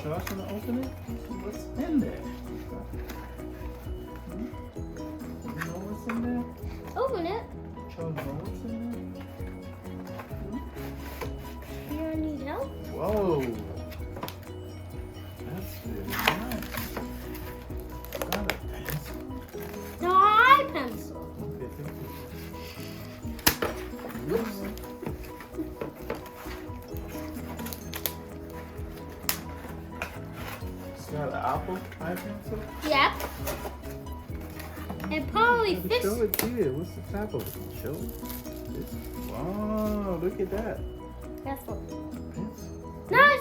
Charles gonna open it? What's in there? You know what's in there? Open it. Charles, know what's in there? You need help? Whoa! That's very nice. Is that a pencil? No, iPencil. Okay, thank you. Oops. Is that an apple iPencil? Yep. And probably fish. Show it here. What's the top of it? Show it. This. Wow, look at that. That's what. Pencil. Nice.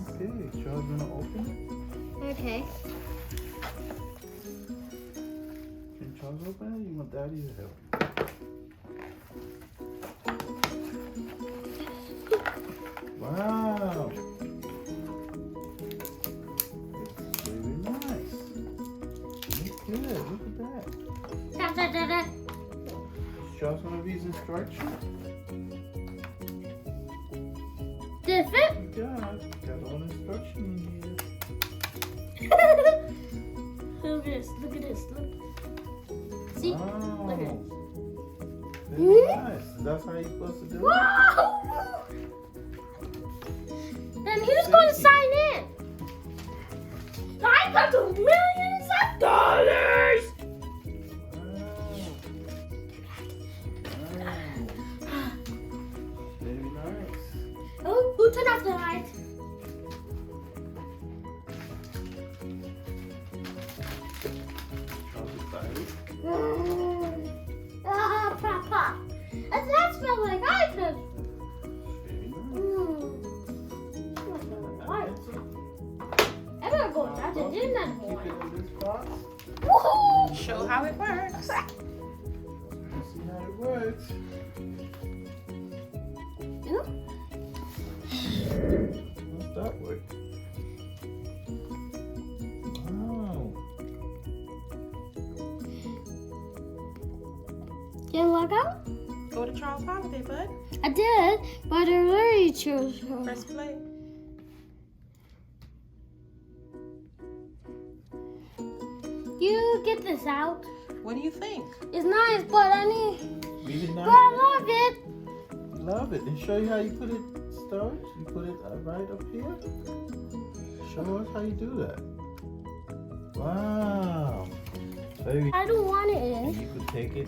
Okay, Charles gonna open it? Okay. Can Charles open it? You want Daddy to help? Wow. It's very nice. It's good. Look at that. Da. Charles gonna read instructions? Did it fit? Got all instructions here. Look at this. Look. See? Wow. Look at it. Very nice. That's how you're supposed to do it? Wow! Then who's going to sign in? I got the millions of dollars! Wow. Very nice. Oh, who turned off the light? Charles excited. Papa. And that smells like iPencil. Very nice. I'm gonna go out and do that Keep more. it in this box. Woohoo! Show how it works. Let's see how it works. How's that work? Wow. Did it log out? Go to Charles Holiday, bud. I did, but I already chose her. Press play. You get this out. What do you think? It's nice, but I need. Read it But now. I love it. Love it. And show you how you put it storage. You put it right up here. Show us how you do that. Wow. Very. I don't want it And in. you could take it.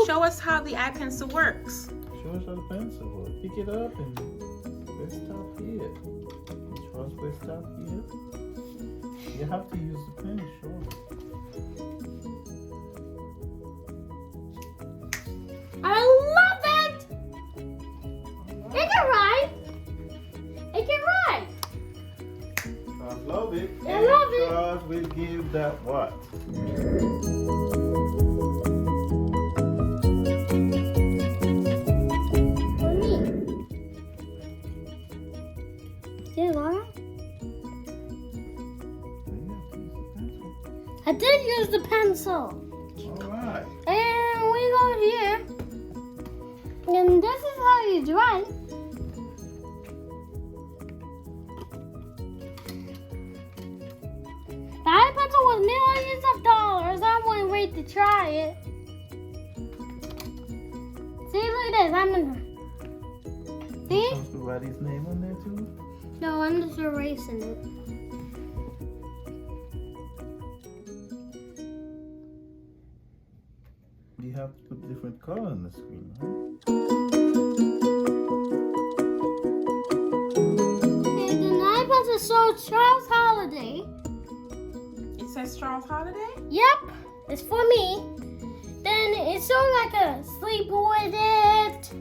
Show us how the iPencil works. Show us how the pencil works. Pick it up and let's stop here. And Charles, let's stop here. You have to use the pen, sure. I love it. It can ride. It can ride. Charles love it. I love it. Charles will give that what? For me. Did it log out? I did use the pencil. Alright. And we go here. And this is how you write. The iPencil was millions of dollars. I wouldn't wait to try it. See, look at this. I'm gonna. See? Supposed to write his name on there too? No, I'm just erasing it. You have to put different color on the screen, right? Okay, the iPencil shows Charles Holiday. It says Charles Holiday? Yep, it's for me. Then it's sort of like a sleep with it.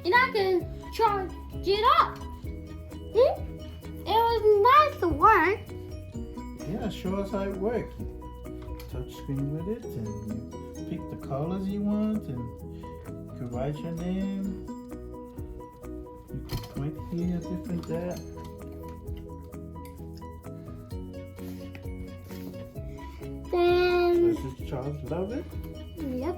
And I can charge it up. It was nice to work. Yeah, show us how it works. Touch screen with it and you pick the colors you want and you can write your name. You can point here, different there. Then, Does Charles love it? yep.